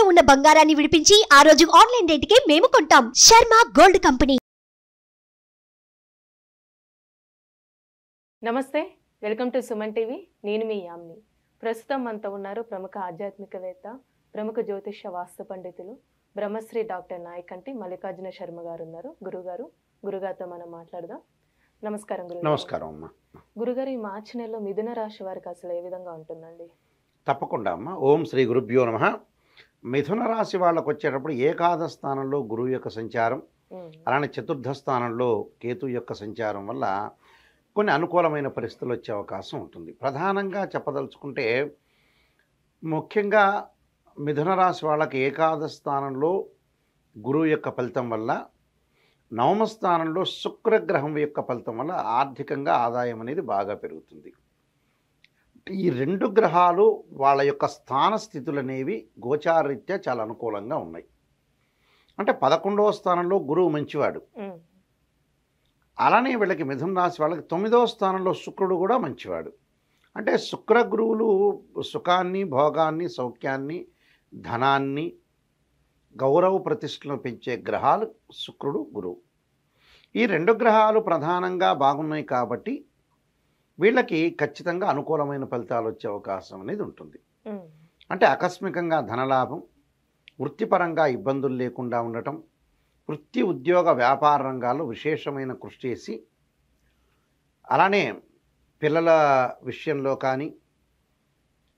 తాకట్టులో ఉన్న బంగారాన్ని విడిపించి ఆ రోజు ఆన్లైన్ రేటుకే మేము కొంటాం. Sharma gold company. నమస్తే, వెల్కమ్ టు సుమన్ టీవీ. నేను మీ యామ్ని. ప్రస్తుతం మనతో ఉన్నారు ప్రముఖ ఆధ్యాత్మికవేత్త, ప్రముఖ జ్యోతిష్య వాస్తు పండితులు, బ్రహ్మశ్రీ డాక్టర్ నాయకంటి మల్లికార్జున శర్మ గారు ఉన్నారు. గురుగారితో మనం మాట్లాడదాం. నమస్కారం గురుగారు. నమస్కారం అమ్మ. గురుగారు, ఈ మార్చి నెలలో మిథున రాశి వారికి అసలు ఏ విధంగా ఉంటుందండి? తప్పకుండా అమ్మ. ఓం శ్రీ గురుభ్యో నమః. మిథున రాశి వాళ్ళకు వచ్చేటప్పుడు ఏకాదశ స్థానంలో గురువు యొక్క సంచారం, అలానే చతుర్థ స్థానంలో కేతు యొక్క సంచారం వల్ల కొన్ని అనుకూలమైన పరిస్థితులు వచ్చే అవకాశం ఉంటుంది. ప్రధానంగా చెప్పదలుచుకుంటే ముఖ్యంగా మిథున రాశి వాళ్ళకి ఏకాదశ స్థానంలో గురువు యొక్క ఫలితం వల్ల, నవమ స్థానంలో శుక్రగ్రహం యొక్క ఫలితం వల్ల ఆర్థికంగా ఆదాయం అనేది బాగా పెరుగుతుంది. ఈ రెండు గ్రహాలు వాళ్ళ యొక్క స్థాన స్థితులు అనేవి గోచారరీత్యా చాలా అనుకూలంగా ఉన్నాయి. అంటే 11వ స్థానంలో గురువు మంచివాడు, అలానే వీళ్ళకి మిథున రాశి వాళ్ళకి 9వ స్థానంలో శుక్రుడు కూడా మంచివాడు. అంటే శుక్ర గురువులు సుఖాన్ని, భోగాన్ని, సౌఖ్యాన్ని, ధనాన్ని, గౌరవ ప్రతిష్టలను పెంచే గ్రహాలు శుక్రుడు, గురువు. ఈ రెండు గ్రహాలు ప్రధానంగా బాగున్నాయి కాబట్టి వీళ్ళకి ఖచ్చితంగా అనుకూలమైన ఫలితాలు వచ్చే అవకాశం అనేది ఉంటుంది. అంటే ఆకస్మికంగా ధనలాభం, వృత్తిపరంగా ఇబ్బందులు లేకుండా ఉండటం, వృత్తి, ఉద్యోగ, వ్యాపార రంగాల్లో విశేషమైన కృషి చేసి, అలానే పిల్లల విషయంలో కానీ,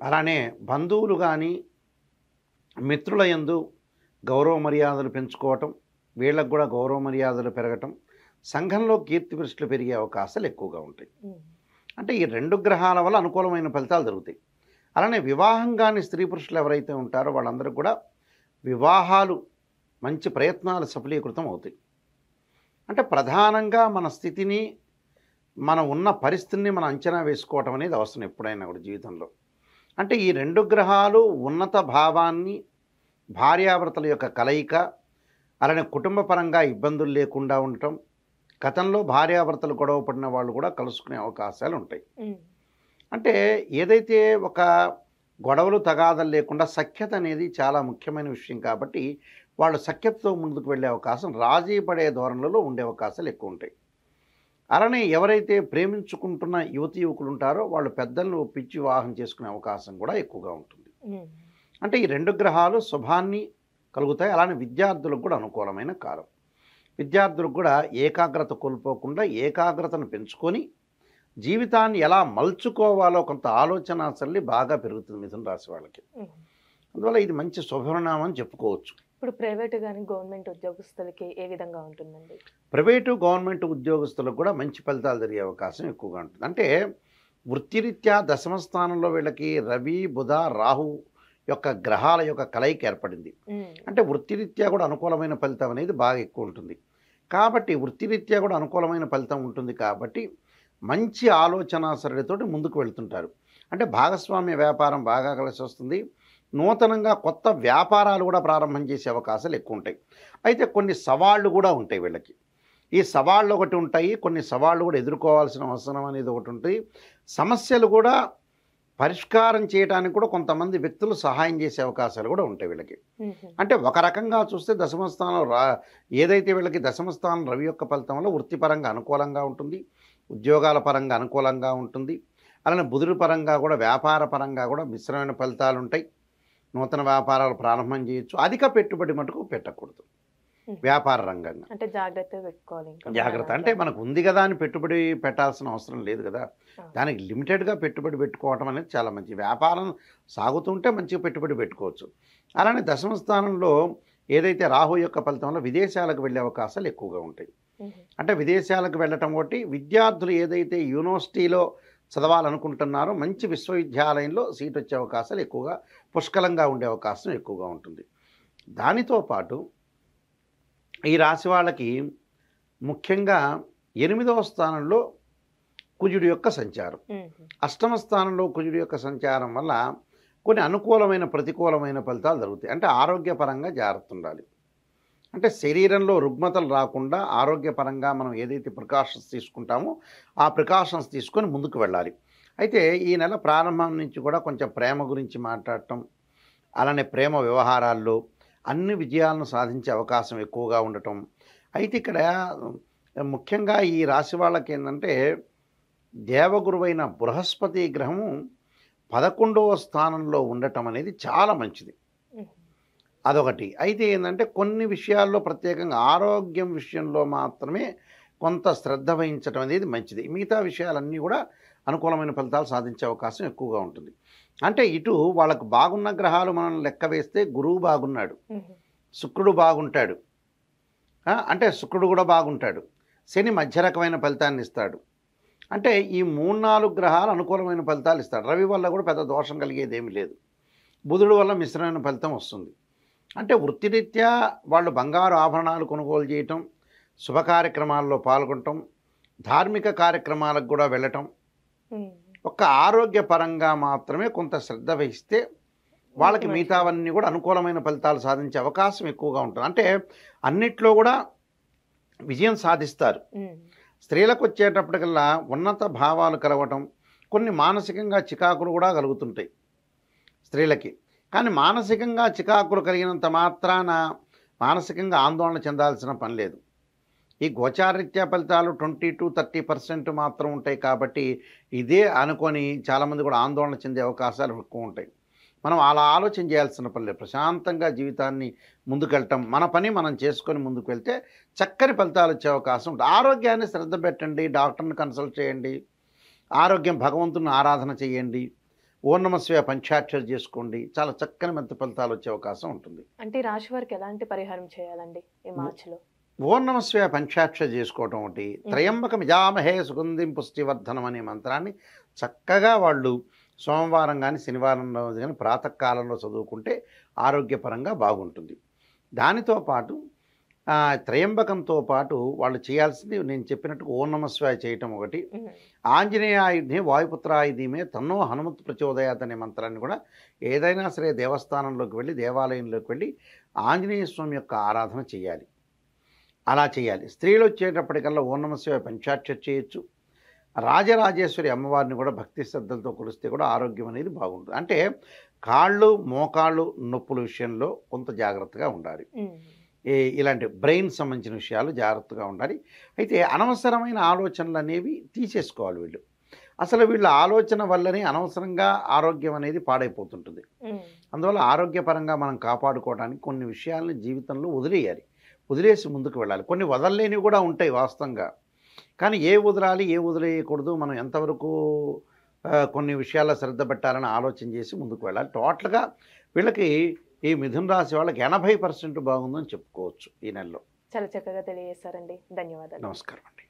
అలానే బంధువులు కానీ మిత్రుల యందు గౌరవ మర్యాదలు పెంచుకోవటం, వీళ్ళకు కూడా గౌరవ మర్యాదలు పెరగటం, సంఘంలో కీర్తి ప్రతిష్టలు పెరిగే అవకాశాలు ఎక్కువగా ఉంటాయి. అంటే ఈ రెండు గ్రహాల వల్ల అనుకూలమైన ఫలితాలు జరుగుతాయి. అలానే వివాహం కాని స్త్రీ పురుషులు ఎవరైతే ఉంటారో వాళ్ళందరూ కూడా వివాహాలు, మంచి ప్రయత్నాలు సఫలీకృతం అవుతాయి. అంటే ప్రధానంగా మన స్థితిని, మనం ఉన్న పరిస్థితిని మనం అంచనా వేసుకోవటం అనేది అవసరం ఎప్పుడైనా కూడా జీవితంలో. అంటే ఈ రెండు గ్రహాలు ఉన్నత భావాన్ని, భార్యాభర్తల యొక్క కలయిక, అలానే కుటుంబ పరంగా ఇబ్బందులు లేకుండా ఉండటం, గతంలో భార్యాభర్తలు గొడవ పడిన వాళ్ళు కూడా కలుసుకునే అవకాశాలు ఉంటాయి. అంటే ఏదైతే ఒక గొడవలు, తగాదలు లేకుండా సఖ్యత అనేది చాలా ముఖ్యమైన విషయం కాబట్టి వాళ్ళు సఖ్యతతో ముందుకు వెళ్ళే అవకాశం, రాజీ పడే ధోరణిలో ఉండే అవకాశాలు ఎక్కువ ఉంటాయి. అలానే ఎవరైతే ప్రేమించుకుంటున్న యువతి యువకులు ఉంటారో వాళ్ళు పెద్దలను ఒప్పించి వివాహం చేసుకునే అవకాశం కూడా ఎక్కువగా ఉంటుంది. అంటే ఈ రెండు గ్రహాలు శుభాన్ని కలుగుతాయి. అలానే విద్యార్థులకు కూడా అనుకూలమైన కాలం. విద్యార్థులకు కూడా ఏకాగ్రత కోల్పోకుండా ఏకాగ్రతను పెంచుకొని జీవితాన్ని ఎలా మలుచుకోవాలో కొంత ఆలోచన సరళి బాగా పెరుగుతుంది మిథున రాశి వాళ్ళకి. అందువల్ల ఇది మంచి శుభపరిణామం అని చెప్పుకోవచ్చు. ఇప్పుడు ప్రైవేటు కానీ గవర్నమెంట్ ఉద్యోగస్తులకి ఏ విధంగా ఉంటుందండి? ప్రైవేటు, గవర్నమెంట్ ఉద్యోగస్తులకు కూడా మంచి ఫలితాలు జరిగే అవకాశం ఎక్కువగా ఉంటుంది. అంటే వృత్తిరీత్యా దశమ స్థానంలో వీళ్ళకి రవి, బుధ, రాహు యొక్క గ్రహాల యొక్క కలయిక ఏర్పడింది. అంటే వృత్తిరీత్యా కూడా అనుకూలమైన ఫలితం అనేది బాగా ఎక్కువ ఉంటుంది. కాబట్టి వృత్తిరీత్యా కూడా అనుకూలమైన ఫలితం ఉంటుంది కాబట్టి మంచి ఆలోచన సరళితోటి ముందుకు వెళ్తుంటారు. అంటే భాగస్వామ్య వ్యాపారం బాగా కలిసి వస్తుంది. నూతనంగా కొత్త వ్యాపారాలు కూడా ప్రారంభం చేసే అవకాశాలు ఎక్కువ ఉంటాయి. అయితే కొన్ని సవాళ్ళు కూడా ఉంటాయి వీళ్ళకి. ఈ సవాళ్ళు ఒకటి ఉంటాయి, కొన్ని సవాళ్ళు కూడా ఎదుర్కోవాల్సిన అవసరం అనేది ఒకటి ఉంటుంది. సమస్యలు కూడా పరిష్కారం చేయడానికి కూడా కొంతమంది వ్యక్తులు సహాయం చేసే అవకాశాలు కూడా ఉంటాయి వీళ్ళకి. అంటే ఒక రకంగా చూస్తే దశమ స్థానం ఏదైతే వీళ్ళకి దశమ స్థానం రవి యొక్క ఫలితం వల్ల వృత్తిపరంగా అనుకూలంగా ఉంటుంది, ఉద్యోగాల పరంగా అనుకూలంగా ఉంటుంది. అలానే బుధుడి పరంగా కూడా వ్యాపార పరంగా కూడా మిశ్రమైన ఫలితాలు ఉంటాయి. నూతన వ్యాపారాలు ప్రారంభం చేయొచ్చు. అధిక పెట్టుబడి మటుకు పెట్టకూడదు వ్యాపార రంగంగా. అంటే జాగ్రత్త పెట్టుకోవాలి. జాగ్రత్త అంటే మనకు ఉంది కదా అని పెట్టుబడి పెట్టాల్సిన అవసరం లేదు కదా. దానికి లిమిటెడ్గా పెట్టుబడి పెట్టుకోవటం అనేది చాలా మంచి. వ్యాపారం సాగుతుంటే మంచిగా పెట్టుబడి పెట్టుకోవచ్చు. అలానే దశమ స్థానంలో ఏదైతే రాహు యొక్క ఫలితం వల్ల విదేశాలకు వెళ్ళే అవకాశాలు ఎక్కువగా ఉంటాయి. అంటే విదేశాలకు వెళ్ళటం ఒకటి, విద్యార్థులు ఏదైతే యూనివర్సిటీలో చదవాలనుకుంటున్నారో మంచి విశ్వవిద్యాలయంలో సీట్ వచ్చే అవకాశాలు ఎక్కువగా, పుష్కలంగా ఉండే అవకాశం ఎక్కువగా ఉంటుంది. దానితో పాటు ఈ రాశి వాళ్ళకి ముఖ్యంగా 8వ స్థానంలో కుజుడి యొక్క సంచారం, 8వ స్థానంలో కుజుడి యొక్క సంచారం వల్ల కొన్ని అనుకూలమైన, ప్రతికూలమైన ఫలితాలు జరుగుతాయి. అంటే ఆరోగ్యపరంగా జాగ్రత్త ఉండాలి. అంటే శరీరంలో రుగ్మతలు రాకుండా ఆరోగ్యపరంగా మనం ఏదైతే ప్రికాషన్స్ తీసుకుంటామో ఆ ప్రికాషన్స్ తీసుకొని ముందుకు వెళ్ళాలి. అయితే ఈ నెల ప్రారంభం నుంచి కూడా కొంచెం ప్రేమ గురించి మాట్లాడటం, అలానే ప్రేమ వ్యవహారాల్లో అన్ని విజయాలను సాధించే అవకాశం ఎక్కువగా ఉండటం. అయితే ఇక్కడ ముఖ్యంగా ఈ రాశి వాళ్ళకి ఏంటంటే దేవగురువైన బృహస్పతి గ్రహము 11వ స్థానంలో ఉండటం అనేది చాలా మంచిది. అదొకటి. అయితే ఏంటంటే కొన్ని విషయాల్లో ప్రత్యేకంగా ఆరోగ్యం విషయంలో మాత్రమే కొంత శ్రద్ధ వహించడం అనేది మంచిది. మిగతా విషయాలన్నీ కూడా అనుకూలమైన ఫలితాలు సాధించే అవకాశం ఎక్కువగా ఉంటుంది. అంటే ఇటు వాళ్ళకు బాగున్న గ్రహాలు మనం లెక్క వేస్తే గురువు బాగున్నాడు, శుక్రుడు బాగుంటాడు, అంటే శుక్రుడు కూడా బాగుంటాడు, శని మధ్య రకమైన ఫలితాన్ని ఇస్తాడు. అంటే ఈ 3-4 గ్రహాలు అనుకూలమైన ఫలితాలు ఇస్తాడు. రవి వల్ల కూడా పెద్ద దోషం కలిగేది ఏమీ లేదు. బుధుడు వల్ల మిశ్రమైన ఫలితం వస్తుంది. అంటే వృత్తిరీత్యా వాళ్ళు బంగారు ఆభరణాలు కొనుగోలు చేయటం, శుభ కార్యక్రమాల్లో పాల్గొనటం, ధార్మిక కార్యక్రమాలకు కూడా వెళ్ళటం, ఒక్క ఆరోగ్యపరంగా మాత్రమే కొంత శ్రద్ధ వహిస్తే వాళ్ళకి మిగతావన్నీ కూడా అనుకూలమైన ఫలితాలు సాధించే అవకాశం ఎక్కువగా ఉంటుంది. అంటే అన్నిట్లో కూడా విజయం సాధిస్తారు. స్త్రీలకు వచ్చేటప్పటికల్లా ఉన్నత భావాలు కలగటం, కొన్ని మానసికంగా చికాకులు కూడా కలుగుతుంటాయి స్త్రీలకి. కానీ మానసికంగా చికాకులు కలిగినంత మాత్రాన మానసికంగా ఆందోళన చెందాల్సిన పని లేదు. ఈ గోచారీత్యా ఫలితాలు 20-30% మాత్రం ఉంటాయి కాబట్టి ఇదే అనుకొని చాలామంది కూడా ఆందోళన చెందే అవకాశాలు ఎక్కువ ఉంటాయి. మనం అలా ఆలోచన చేయాల్సిన పని లేదు. ప్రశాంతంగా జీవితాన్ని ముందుకెళ్ళటం, మన పని మనం చేసుకొని ముందుకు వెళ్తే చక్కని ఫలితాలు వచ్చే అవకాశం ఉంటుంది. ఆరోగ్యాన్ని శ్రద్ధ పెట్టండి, డాక్టర్ని కన్సల్ట్ చేయండి, ఆరోగ్యం భగవంతుని ఆరాధన చేయండి, ఓం నమః శివాయ పంచాక్షరి చేసుకోండి, చాలా చక్కని మంచి ఫలితాలు వచ్చే అవకాశం ఉంటుంది. అంటే రాశి వారికి ఎలాంటి పరిహారం చేయాలండి ఈ మార్చిలో? ఓం నమః శివాయ పంచాక్షరి చేసుకోవటం ఒకటి, త్రయంబకం యజామహే సుగంధిం పుష్టివర్ధనం అనే మంత్రాన్ని చక్కగా వాళ్ళు సోమవారం కానీ శనివారం రోజు కానీ ప్రాతకాలంలో చదువుకుంటే ఆరోగ్యపరంగా బాగుంటుంది. దానితో పాటు త్రయంబకంతో పాటు వాళ్ళు చేయాల్సింది నేను చెప్పినట్టు ఓం నమః శివాయ చేయటం ఒకటి, ఆంజనేయాయుధే వాయుపుత్రాయుధీమే తన్నో హనుమత్ ప్రచోదయాత్ అనే మంత్రాన్ని కూడా ఏదైనా సరే దేవస్థానంలోకి వెళ్ళి దేవాలయంలోకి వెళ్ళి ఆంజనేయ స్వామి యొక్క ఆరాధన చేయాలి. అలా చేయాలి. స్త్రీలు వచ్చేటప్పటికల్లా ఓం నమః శివాయ పంచాక్షరి చేయొచ్చు. రాజరాజేశ్వరి అమ్మవారిని కూడా భక్తి శ్రద్ధలతో కొలిస్తే కూడా ఆరోగ్యం అనేది బాగుంటుంది. అంటే కాళ్ళు మోకాళ్ళు నొప్పుల విషయంలో కొంత జాగ్రత్తగా ఉండాలి. ఇలాంటి బ్రెయిన్ సంబంధించిన విషయాలు జాగ్రత్తగా ఉండాలి. అయితే అనవసరమైన ఆలోచనలు అనేవి తీసేసుకోవాలి వీళ్ళు. అసలు వీళ్ళ ఆలోచన వల్లనే అనవసరంగా ఆరోగ్యం అనేది పాడైపోతుంటుంది. అందువల్ల ఆరోగ్యపరంగా మనం కాపాడుకోవడానికి కొన్ని విషయాలను జీవితంలో వదిలేయాలి, వదిలేసి ముందుకు వెళ్ళాలి. కొన్ని వదలలేనివి కూడా ఉంటాయి వాస్తవంగా. కానీ ఏ వదలాలి ఏ వదిలేయకూడదు, మనం ఎంతవరకు కొన్ని విషయాల్లో శ్రద్ధ పెట్టాలని ఆలోచన చేసి ముందుకు వెళ్ళాలి. టోటల్గా వీళ్ళకి ఈ మిథున రాశి వాళ్ళకి 80% బాగుందని చెప్పుకోవచ్చు ఈ నెలలో. చాలా చక్కగా తెలియజేశారండి. ధన్యవాదాలు. నమస్కారం అండి.